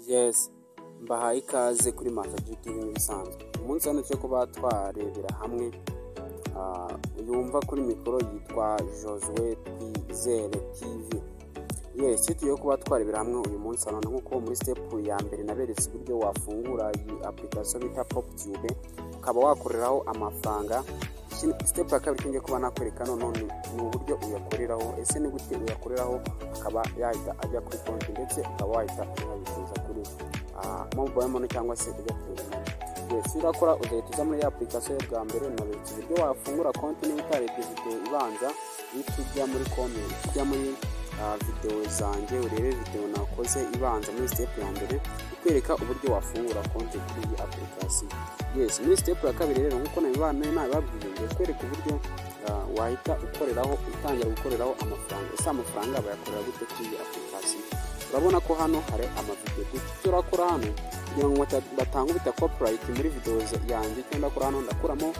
Yes, mbahaye ikaze kuri Master TV nk'ibisanzwe. Umunsi hano cyo kuba twarebera hamwe yumva kuri mikoro yitwa Josue Twizere TV. Yes, tugiye kuba twarebera hamwe uyu munsi hano nkuko muri step ya mbere naberetse uburyo wafungura iyi application bita PopTube ukaba wakoreraho amafaranga. Step ya kabiri ngiye kuba nakwereka none ni uburyo uyakoreraho, ese ni gute uyakoreraho akaba yahita ajya kuri konti ndetse akaba wahita unabikuza kuri mobile money cyangwa se uyakorera. Yes, urakora uzahita uza muri application bwa mbere naberetse uburyo wafungura konti niba utarebye video ibanza, ujya muri comment, ujya muri video zanjye urebe video nakoze ibanza muri step ya mbere ikwereka uburyo wafungura konti kuri iyi application. Yes, muri step ya kabiri rero nkuko nabibabwiye kwereka uburyo wahita ukoreraho utangira gukoreraho amafaranga. Ese amafaranga bayakorera gute kuri iyi application? Urabona ko hano hari amavideo turakora hano kugira ngo batanga bita copyright muri video yanjye cyangwa kora hano ndakuramo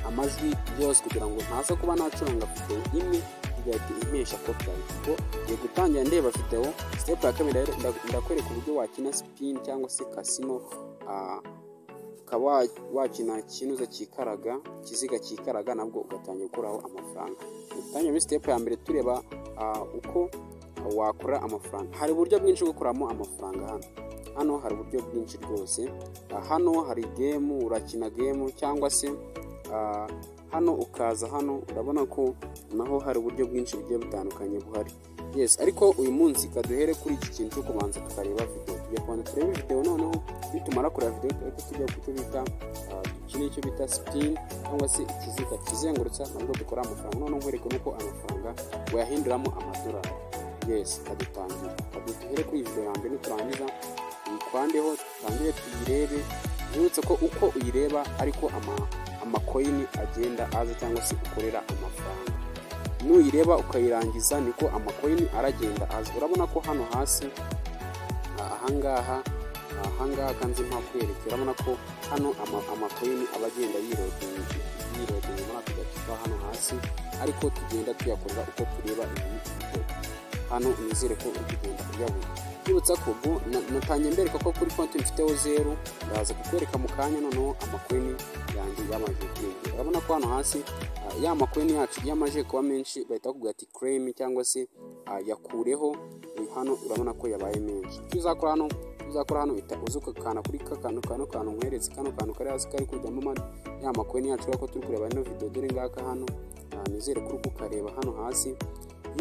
amajwi yose kugira ngo ntaza kuba nacuranga video imwe igahita impesha copyright. Ubwo ngiye gutangira ndeba video. Step ya kabiri ndakwereka uburyo wakina spin cyangwa se casino, ukaba wakina kinuza kikaraga kiziga kikaraga nabwo ugatangira gukoraho amafaranga. Utangiye muri step ya mbere tureba uko wakora amafaranga. Hari uburyo bwinshi bwo gukoramo amafaranga hano hari uburyo bwinshi rwose. Hano hari game, urakina game cyangwa se hano ukaza hano urabona ko naho hari uburyo bwinshi bugiye butandukanye buhari. Yes, ariko uyu munsi kaduhere kuri iki kintu cyo kubanza tukareba video. Tugiye kubanza turebe video noneho bitumara kureba video ariko tujya kucyo icyo bita spin cyangwa se ikiziga kizengurutsa nabwo dukora amafaranga. Noneho nkwereke nuko amafaranga wayahinduramo amadolari. Yes, kaduhere kuri video ya mbere turangiza ikwandeho tangire tuyirebe. Uretse ko uko uyireba ariko amacoin agenda aza cyangwa se ukorera amafaranga. Nuyireba ukayirangiza niko amacoin aragenda aza. Urabona ko hano hasi ahangaha kanzi mpakwereka. Urabona ko hano amacoin abagenda yirodinga muri tugakiva hano hasi ariko tugenda tuyakorera uko tureba iyi video. Hano nizere ko ugenda uyabona. Yibutsa ko natangiye mbereka ko kuri konti mfiteho 0 ndaza kukwereka mu kanya noneho amacoin yanjye yamaje kwinjira. Urabona ko hano hasi ya macoin yacu yamaje kuba menshi bahita kuvuga ati claim cyangwa se yakureho. Hano urabona ko yabaye menshi. Tuzakora hano uzuka kana kuri kano nkweretse kano kari hasi kari kujyamo ya macoin yacu ko turi kureba ino video dore ngaka hano. Nizere ko ukareba hano hasi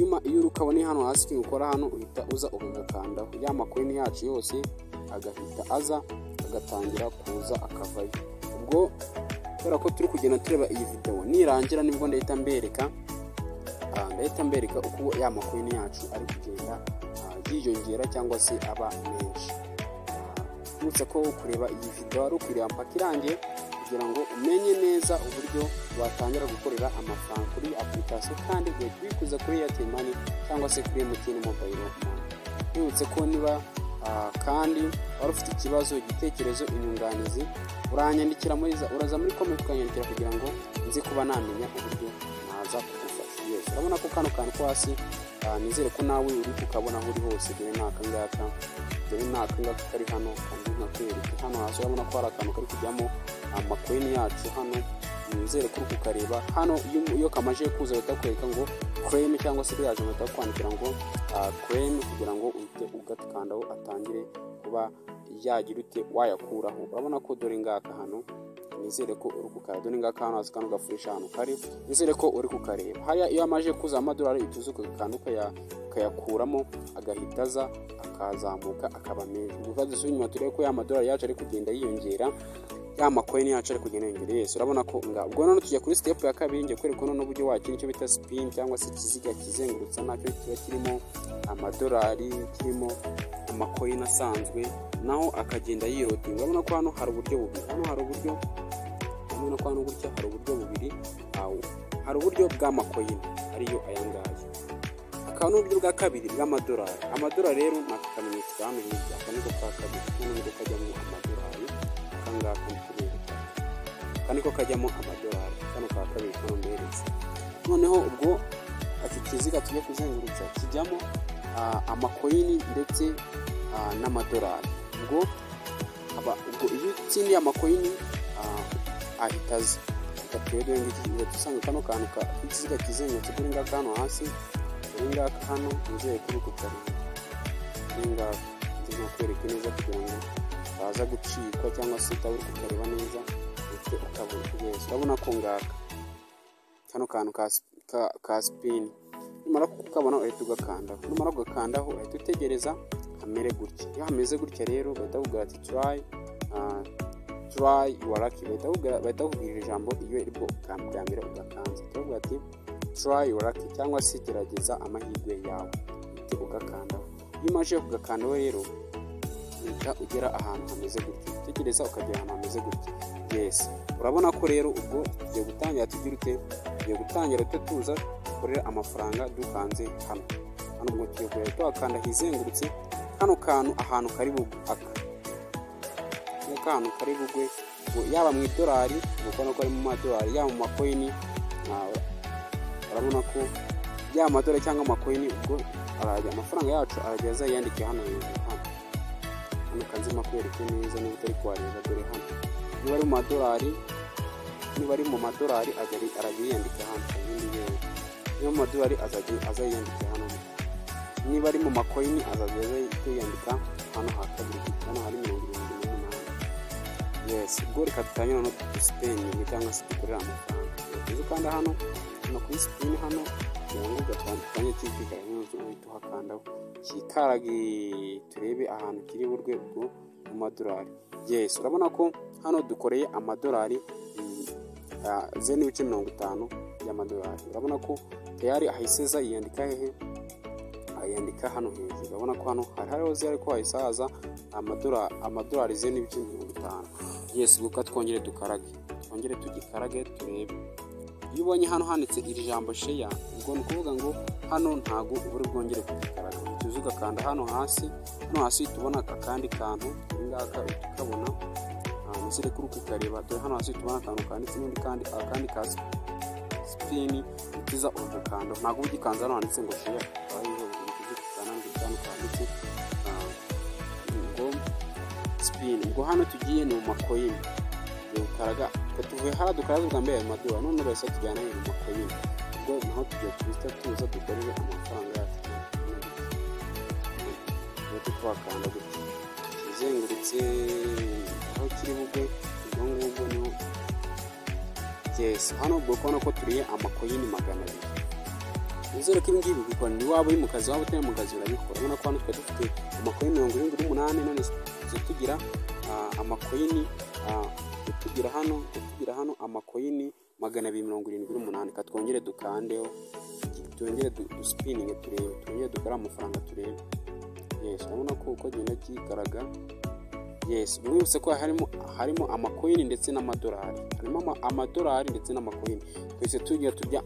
nyuma iyo ukabona hano hasi ukora hano uhita uza ugakandaho ya macoin yacu yose agahita aza agatangira kuza akavayo. Ubwo kubera ko turi kugenda tureba iyi video nirangira nibwo ndahita mbereka uko ya macoin yacu ari kugenda yiyongera cyangwa se aba menshi. Uretse ko kureba iyi video ari ukwireba mpaka irangiye kugira ngo umenye neza uburyo watangira gukorera amafaranga kuri application kandi bikuza kuri Airtel Money cyangwa se kuri MTN Mobile Money. Uretse ko niba kandi wari ufite ikibazo igitekerezo inyunganizi uranyandikira uraza muri comment ukanyandikira kugira ngo nze kuba namenya uburyo naza kugufasha. Yes, urabona ko kano kantu ko hasi nizere ko nawe uri kukabona aho uri hose. Dore nakangaka kari hano kandi nakwereka hano hasi urabona ko hari akantu kari kujyamo amacoin yacu hano. Nizere ko kukareba hano iyo kamaje kuza batakwereka ngo claim cyangwa se yaje batakwandikira ngo claim kugira ngo ugakandaho atangire kuba yagira ute wayakuraho. Urabona ko dore ngaka hano nizere ko uri kukareba. Dore ngaka hano hasi kano gafresh hano kari nizere ko uri kukareba. Haya iyo amaje kuza amadolari ituzuka kanduka kayakuramo agahita aza akazamuka akaba menshi. Uvuga zo nyuma turebe ko ya madolari yacu ari kugenda yiyongera ya macoin yacu ari kugenda yiyongera. Yes, urabona ko ubwo none tujya kuri step ya kabiri ngiye kwereka none uburyo wakina icyo bita spin cyangwa se kiziga kizengurutsa nacyo kiba kirimo amadolari kirimo amacoin asanzwe naho akagenda yirodinga. Urabona ko hano hari uburyo bubiri. Urabona ko hano gutya hari uburyo bubiri. Hari uburyo bw'amacoin ariyo ayangaya. Akaba n'uburyo bwa kabiri bw'amadolari. Amadolari rero nakamenyetso hano hirya kaniko ka kabiri n'uburyo kajyamo amadolari kangaka kaniko kajyamo amadolari kano ka kabiri kano mberetse. Noneho ubwo iki kiziga tugiye kuzengurutsa kijyamo amakoyini ndetse n'amadolari. Ubwo iyo utsindiye amakoyini ahita aza. Rero dusanga kano kantu k'ikiziga kizengurutse kuri ngaka hano hasi, kuri ngaka hano nizeye kuri kukareba, kuri ngaka ndimo kwereka neza kugira ngo baza gucikwa cyangwa se utaba uri kukareba neza ndetse ukabura kugeza. Urabona ko ngaka kano kantu ka spin numara kukabona uhita ugakandaho. Numara kugakandaho uhita utegereza hamere gutya. Iyo hameze gutya rero bahita bakubwira ati try your luck. Bahita bakubwira ijambo iyo iri bwo bwa mbere ugakanza. Bakubwira ati try your luck cyangwa se gerageza amahirwe yawe, uhita ugakandaho. Iyo umaze kugakandaho rero uhita ugera ahantu hameze gutya, utegereza ukagera ahantu hameze gutya. Yes, urabona ko rero ubwo tugiye gutangira tugiye gutangira tuza dukorera amafaranga dukanze hano ubwo tugiye kureba twakanda hizengurutse kano kantu ahantu kari bugwe akantu kari bugwe, yaba mu idolari ubona ko ari mu madolari, yaba mu makoyini. Urabona ko yaba amadolari cyangwa amakoyini, ubwo amafaranga yacu arageza yandike hano hejuru hano kanzima kwereke neza niba utari kuhareba. Dore hano niba ari mu madolari, niba ari mu madolari arajya yandika hano ibindi rero. Niba mu madolari azayandika hano. Niba ari mu makoyini azajya yandika hano hakabiri, hano hari 78. Yes, ubwo reka tutanyura no spending cyangwa se dukorera amafaranga. Tuzi kandi hano kuri spin hano kugira ngo gatandukanye cy'ikigara n'uzu uhita uhakandaho kikarage turebe ahantu kiri burwego mu madolari. Yes, urabona ko hano dukoreye amadolari $0.50 y'amadolari. Urabona ko tayari ahiseza yandika hehe, ayandika hano hejuru. Urabona ko hano hariho zero ko ahisaza amadolari $0.50. Yes, guka twongere tugikarage turebe. Iyo ubonye hano handitse iri jambo share, ubwo ni ukuvuga ngo hano ntago uburi bwongere kugikaraga. Tuzi ugakanda hano hasi tubona akandi kantu ngaka ukabona musire kuri kukareba. Dore hano hasi tubona akantu kanditse n'undi kandi akandi ka spin utiza ugakanda. Ntago ugikanza hano handitse ngo share, aho kanditse ngo spin. Ubwo hano tugiye ni mu makoyini ukaraga tuvuye hano dukaraga bwa mbere amadolari, none bose tujyana mu makoyini. Ubwo naho tugiye tuza dukorere amafaranga yacu. Twakanda gutya izengurutse aho kiri bugwe, ubwo niho. Yes, hano ubwo kubona ko turiye amakoyini 200. Nizere ko ibingibi bikora ni waba uri mu kazi waba utari mu kazi urabikora. Ubona ko hano twari dufite amakoyini 78, none tugira amakoyini tugira hano amakoyini 278. Katwongere dukandeho twongere duspinning turebe, twongere dukora amafaranga turebe. Yes, urabona ko uko genda kikaraga. Yes, mwese ko harimo amakoyini ndetse n'amadolari. Harimo amadolari ndetse n'amakoyini. Twese tugiye turya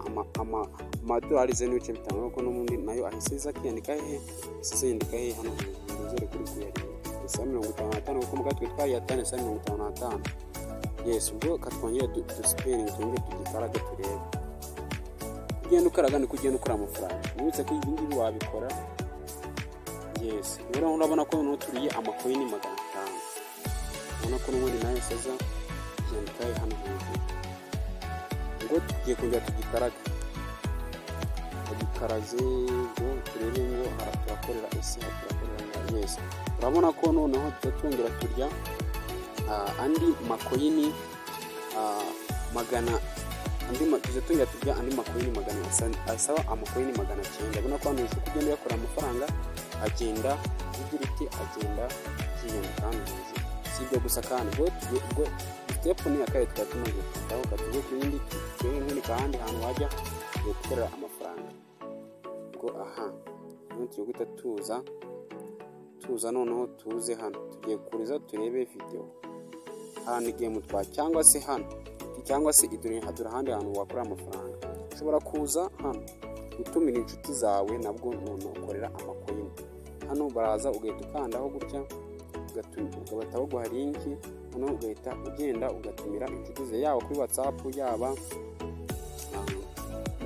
amadolari $0.50 ko n'ubundi nayo ahiseza kiyandika hehe, yandika hehe hano nizere kuri kuyareba. $55 kuko mugatwe twari yatane $55. Yes, ubwo katwongere duspinning twongere tugikaraga turebe. Kugenda ukaraga ni kugenda ukora amafaranga. Mwese ko ibingibi wabikora. Yes, urabona ko no turiye amakoyini 500. Ubona ko n'ubundi nayo seza yandika hano hejuru. Ubwo tugiye kongera tugikaraga ngo turebe ngo turakorera turakorera. Yes, urabona ko noneho twongera turya andi makoyini tujya turya andi makoyini 100. Asaba amakoyini 900. Urabona ko hano ushobora kugenda yakora amafaranga agenda agenda yiyandika hano hejuru. Si ibyo gusa kandi ubwo step ni akaye twatumaze aho katuye ku yindi nk'ini kandi hantu wajya gukorera amafaranga. Ubwo tugiye guhita tuza noneho tuze hano tugiye kuriza turebe video hano game cyangwa se idure ahandi hantu wakora amafaranga. Ushobora kuza hano gutumira inshuti zawe nabwo none ukorera amakoyini. Hano baraza ugahita ukandaho gutya ugahita baguha link, hano ugahita ugenda ugatumira inshuti ze, yaba kuri WhatsApp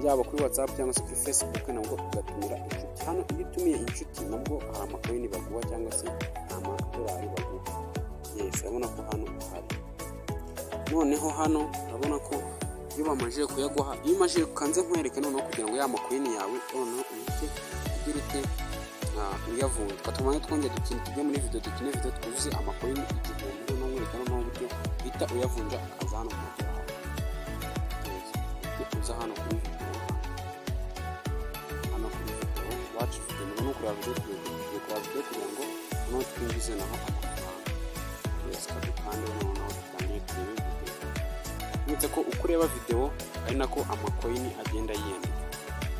yaba kuri WhatsApp cyangwa se kuri Facebook nabwo ugatumira inshuti. Hano iyo utumiye inshuti nabwo hari amakoini baguha cyangwa se amadolari baguha. Yes, urabona ko hano hari. Noneho hano urabona ko iyo bamaze kuyaguha, iyo umaze kanze nkwereke noneho kugira ngo ya makoini yawe noneho uhite ugira ute uyavunja. Katumanye twongera tujye muri video dukine video twuzuze amakoini igihumbi noneho nkwereka noneho uburyo uhita uyavunja akaza hano mu madolari. Uza hano kuri video, hano kuri video watch video no kureba video kugira ngo noneho twinjize naho amafaranga. Yes, kandi noneho tutangiye kureba ndetse ko ukureba video ari nako amakoini agenda yenda.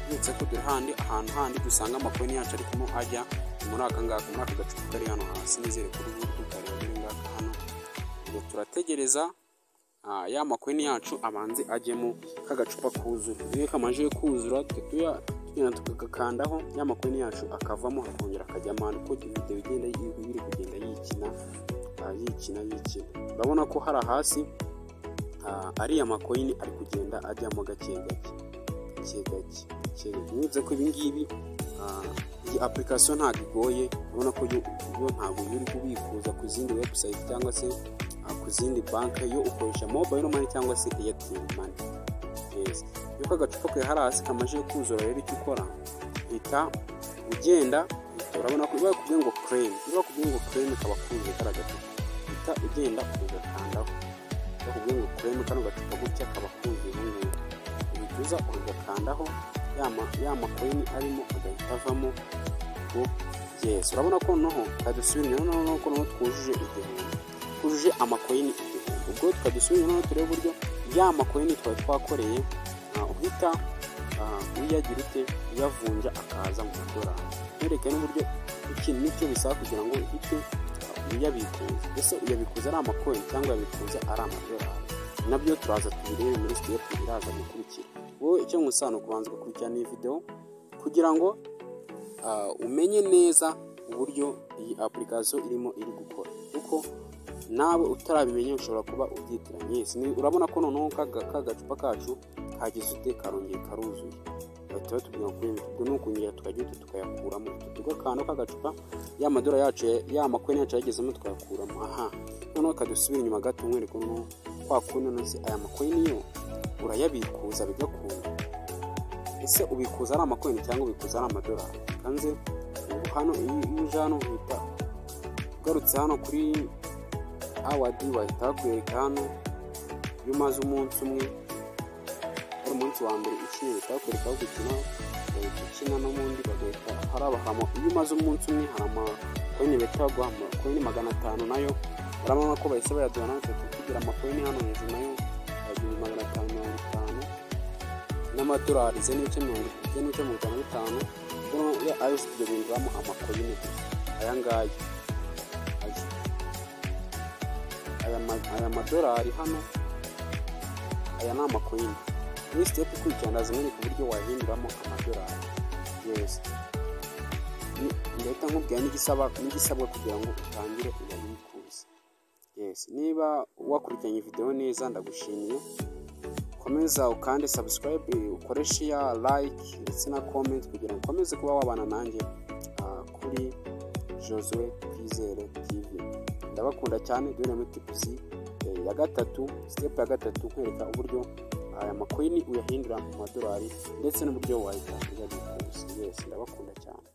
Ndetse ko dore ahantu handi dusanga amakoini yacu ariko ajya muri aka gacupa kari hano hasi, nizere kuri tukareba biri ngaka hano. Ngo turategereza ya makoini yacu abanze ajyemo kagacupa kuzura. Iyo kamaje kuzura tukagakandaho ya makoini yacu akavamo akongera akajyamo hano, ko video igenda iri kugenda yikina. Urabona ko hari hasi ari amakoini ari kugenda ajyamo gake. Nize ko ibi ngibi iyi application ntabwo igoye. Urabona ko yo ntabwo uri kubikuza ku zindi website cyangwa se ku zindi banki, yo ukoresha mobile money cyangwa se Airtel money. Yes, iyo kagacupa ke hari hasi kamaje kuzura, rero icyo ukora hita ugenda. Urabona ko bakubwiye ngo claim kaba kuzuye karagacupa, hita ugenda ugakandaho. Bakubwiye ngo claim kano gacupa gutya kaba kuzuye n'ubu ubikuza ugakandaho ya makoini arimo agahita avamo. Yes, urabona ko noneho kadusubira noneho ko twujuje igihumbi, twujuje amakoini igihumbi. Ubwo tukadusubira noneho turebe uburyo ya makoini twakoreye uhita uyagira ute uyavunja akaza mu madolari. Nereke n'uburyo ikintu nicyo bisaba kugira ngo uhite uyabikuza. Ese uyabikuza ari amakoini cyangwa uyabikuza ari amadolari, nabyo turaza tubirebe muri step iraza gukurikira. Wowe icyo ngusano kubanza gukurikirana iyi video kugira ngo umenye neza uburyo iyi application iri gukora, kuko nawe utarabimenya ushobora kuba ubyitiranye. Yes, urabona ko noneho kagacupa kacu kagize ute karongeye karuzuye. Bahita batubwira ko nuko nyira tukajya tukayakuramo, tugakanda kagacupa ya madolari yacu ya makoini yacu yagezemo tukayakuramo. Noneho kadusubira inyuma gato nkwereka noneho kwa kuno nose aya makoini yo urayabikuza bigakunda. Ese ubikuza ari amakoini cyangwa ubikuza ari amadolari? Kanze hano iyo hano uhita ugarutse hano kuri awadi wahita kwereka hano iyo umaze umunsi umwe, ari umunsi wa mbere ukina bitakwereka aho gukina n'ubundi bagahita hari abahamo. Iyo umaze umunsi umwe hari amakoini betagwa amakoini 500 nayo. Urabona ko bahise bayaduha natwe tugira amakoini hano hejuru nayo 550 n'amadolari n'ibice 55. Ya ayo sibyo bindwamo amakoini aya madolari hano, aya ni amakoini. Ni step ikurikirana zimwe ku buryo wahinduramo amadolari. Yes, ndahita nkubwira n'igisabwa kugira ngo utangire uyabikuze. Yes, niba wakurikiranye video neza ndagushimiye. Komeza ukande subscribe, ukore share, like ndetse na comment kugira ngo ukomeze kuba wabana nanjye kuri Josue Kwizere TV. Ndabakunda cyane. Dore muri tips ya gatatu, step ya gatatu nkwereka uburyo aya makoini uyahindura mu madolari ndetse n'uburyo wahita uyabikuza. Yes, ndabakunda cyane.